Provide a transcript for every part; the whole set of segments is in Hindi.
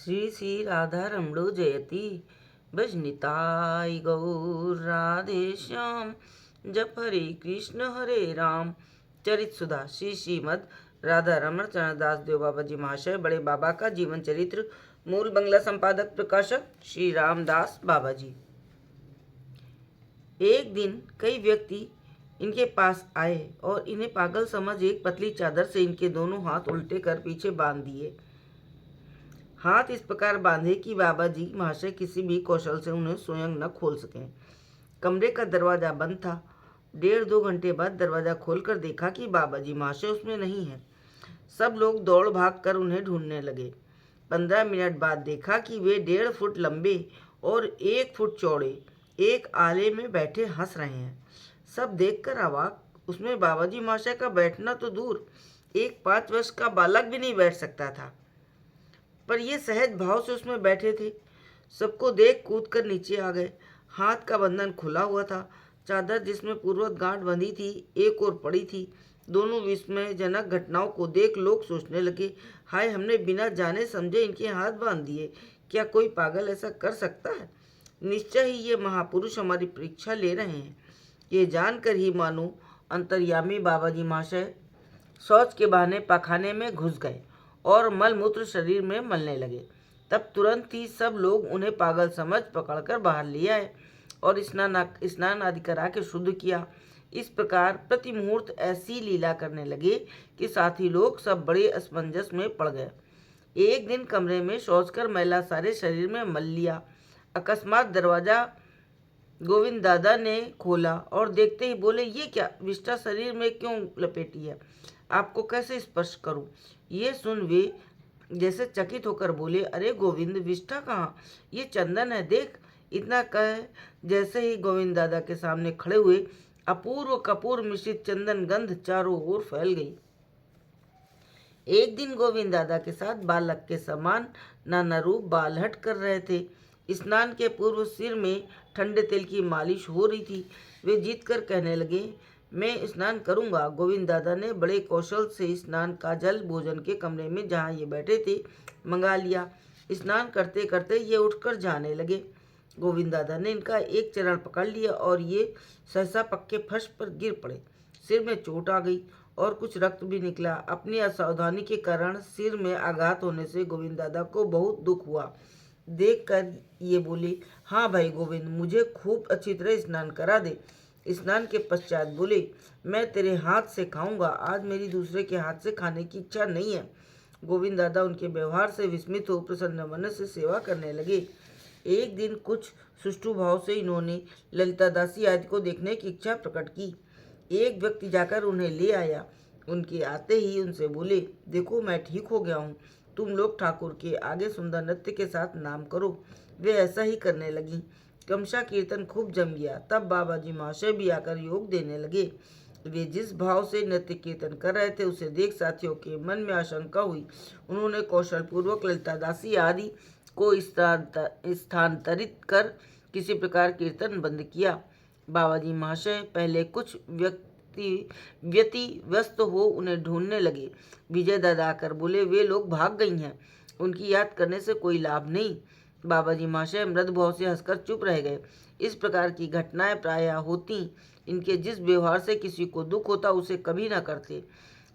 श्री श्री राधा रमणो जयति भजनिताय गौर राधे श्याम। जप हरे कृष्ण हरे राम। चरित सुधा श्री श्रीमद राधा रमण चरणदास देव बाबा जी महाशय बड़े बाबा का जीवन चरित्र। मूल बंगला संपादक प्रकाशक श्री रामदास बाबा जी। एक दिन कई व्यक्ति इनके पास आए और इन्हें पागल समझ एक पतली चादर से इनके दोनों हाथ उल्टे कर पीछे बांध दिए। हाथ इस प्रकार बांधे कि बाबा जी महाशय किसी भी कौशल से उन्हें स्वयं न खोल सकें। कमरे का दरवाजा बंद था। 1.5-2 घंटे बाद दरवाजा खोलकर देखा कि बाबा जी महाशय उसमें नहीं है। सब लोग दौड़ भाग कर उन्हें ढूंढने लगे। 15 मिनट बाद देखा कि वे 1.5 फुट लंबे और 1 फुट चौड़े एक आले में बैठे हंस रहे हैं। सब देखकर अवाक। उसमें बाबा जी महाशय का बैठना तो दूर, एक 5 वर्ष का बालक भी नहीं बैठ सकता था, पर ये सहज भाव से उसमें बैठे थे। सबको देख कूद कर नीचे आ गए। हाथ का बंधन खुला हुआ था। चादर जिसमें पूर्ववत गांठ बंधी थी एक और पड़ी थी। दोनों विस्मयजनक घटनाओं को देख लोग सोचने लगे, हाय, हमने बिना जाने समझे इनके हाथ बांध दिए। क्या कोई पागल ऐसा कर सकता है? निश्चय ही ये महापुरुष हमारी परीक्षा ले रहे हैं। ये जानकर ही मानो अंतर्यामी बाबा जी महाशय शौच के बहाने पाखाने में घुस गए और मलमूत्र शरीर में मलने लगे। तब तुरंत ही सब लोग उन्हें पागल समझ पकड़कर बाहर ले आए और स्नान आदि करा के शुद्ध किया। इस प्रकार प्रति मुहूर्त ऐसी लीला करने लगे कि साथी लोग सब बड़े असमंजस में पड़ गए। एक दिन कमरे में शौच कर मैला सारे शरीर में मल लिया। अकस्मात दरवाजा गोविंद दादा ने खोला और देखते ही बोले, ये क्या विष्ठा शरीर में क्यों लपेटी है? आपको कैसे स्पर्श करूं? ये सुन वे जैसे चकित होकर बोले, अरे गोविंद, विष्ठा कहाँ? ये चंदन है, देख। इतना कह जैसे ही गोविंद दादा के सामने खड़े हुए, अपूर्व कपूर मिश्रित चंदन गंध चारों ओर फैल गई। एक दिन गोविंद दादा के साथ बालक के समान नाना रूप बाल हट कर रहे थे। स्नान के पूर्व सिर में ठंडे तेल की मालिश हो रही थी। वे जीत कर कहने लगे, मैं स्नान करूंगा। गोविंद दादा ने बड़े कौशल से स्नान का जल भोजन के कमरे में जहाँ ये बैठे थे मंगा लिया। स्नान करते करते ये उठकर जाने लगे। गोविंद दादा ने इनका एक चरण पकड़ लिया और ये सहसा पक्के फर्श पर गिर पड़े। सिर में चोट आ गई और कुछ रक्त भी निकला। अपनी असावधानी के कारण सिर में आघात होने से गोविंद दादा को बहुत दुख हुआ। देखकर ये बोले, हाँ भाई गोविंद, मुझे खूब अच्छी तरह स्नान करा दे। स्नान के पश्चात बोले, मैं तेरे हाथ से खाऊंगा, आज मेरी दूसरे के हाथ से खाने की इच्छा नहीं है। गोविंद दादा उनके व्यवहार से विस्मित हो प्रसन्न मन से सेवा करने लगे। एक दिन कुछ सुष्ठु भाव से इन्होंने ललिता दासी आदि को देखने की इच्छा प्रकट की। एक व्यक्ति जाकर उन्हें ले आया। उनके आते ही उनसे बोले, देखो, मैं ठीक हो गया हूँ, तुम लोग ठाकुर के आगे सुंदर नृत्य के साथ नाम करो। वे ऐसा ही करने लगी। क्रमशः कीर्तन खूब जम गया। तब बाबा जी महाशय भी आकर योग देने लगे। वे जिस भाव से नृत्य कीर्तन कर रहे थे उसे देख साथियों के मन में आशंका हुई। उन्होंने कौशल पूर्वक ललिता दासी आदि को स्थानांतरित कर किसी प्रकार कीर्तन बंद किया। बाबा जी महाशय पहले कुछ व्यतिव्यस्त हो उन्हें ढूंढने लगे। विजय दादा आकर बोले, वे लोग भाग गई हैं, उनकी याद करने से कोई लाभ नहीं। बाबा जी महाशय मृदु भाव से हंसकर चुप रह गए। इस प्रकार की घटनाएं प्रायः होती। इनके जिस व्यवहार से किसी को दुख होता उसे कभी न करते।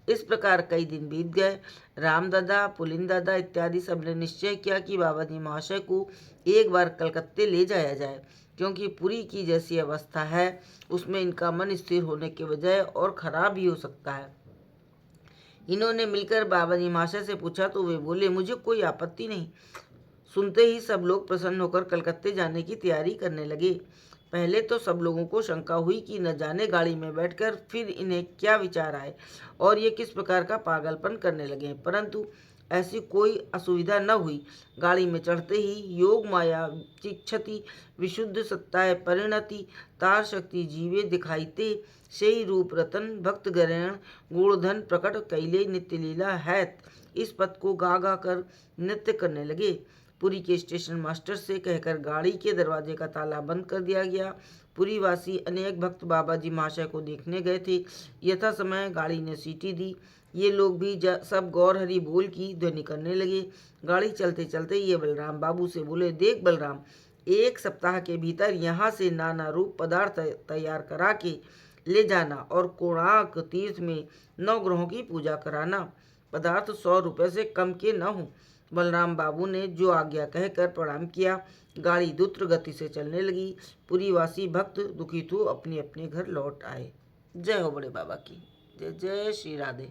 इस प्रकार कई दिन बीत गए। राम दादा, पुलिन दादा इत्यादि सबने निश्चय किया कि बाबा जी महाशय को एक बार कलकत्ते ले जाया जाए, क्योंकि पुरी की जैसी अवस्था है उसमें इनका मन स्थिर होने के बजाय और खराब भी हो सकता है। इन्होंने मिलकर बाबा जी महाशय से पूछा तो वे बोले, मुझे कोई आपत्ति नहीं। सुनते ही सब लोग प्रसन्न होकर कलकत्ते जाने की तैयारी करने लगे। पहले तो सब लोगों को शंका हुई कि न जाने गाड़ी में बैठकर फिर इन्हें क्या विचार आए और ये किस प्रकार का पागलपन करने लगे, परंतु ऐसी कोई असुविधा न हुई। गाड़ी में चढ़ते ही योग माया चिक्षति विशुद्ध सत्ताय परिणति तार शक्ति जीवे दिखाईते से रूप रतन भक्त गरण गुणधन प्रकट कैले नित्य लीला हैत। इस पद को गा गा कर नृत्य करने लगे। पुरी के स्टेशन मास्टर से कहकर गाड़ी के दरवाजे का ताला बंद कर दिया गया। पुरीवासी अनेक भक्त बाबा जी महाशय को देखने गए थे। यथा समय गाड़ी ने सीटी दी। ये लोग भी सब गौर हरि बोल की ध्वनि करने लगे। गाड़ी चलते चलते ये बलराम बाबू से बोले, देख बलराम, 1 सप्ताह के भीतर यहाँ से नाना रूप पदार्थ तैयार करा के ले जाना और कोणार्क तीर्थ में 9 ग्रहों की पूजा कराना। पदार्थ 100 रुपये से कम के न हो। बलराम बाबू ने जो आज्ञा कहकर प्रणाम किया। गाड़ी द्रुत गति से चलने लगी। पुरीवासी भक्त दुखित हो अपने अपने घर लौट आए। जय हो बड़े बाबा की। जय जय श्री राधे।